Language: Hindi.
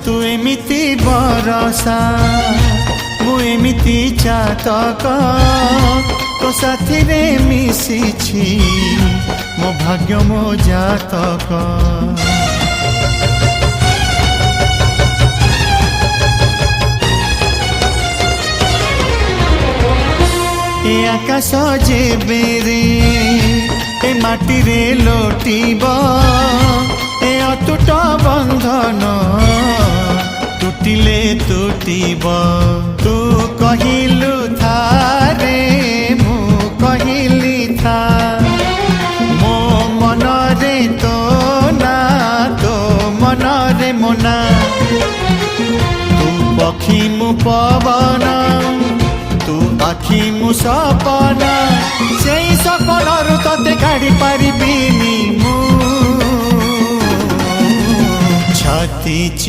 तू एमिति बरसा मु एमिति चातक तो साथी रे मिशिछि मो भाग्य मो जातक। ए आकाश जेबे रे ए माटी रे लोटिब ए अटूट बंधन टूटिले टूटिब। तू कहिलु था रे मु कहिली था मो मन रे तो ना तो मन रे मोना। तू पक्षी मु पवन तू आखि मु सपना से सपनरु तते काढ़ी पारिबिनी मु छाती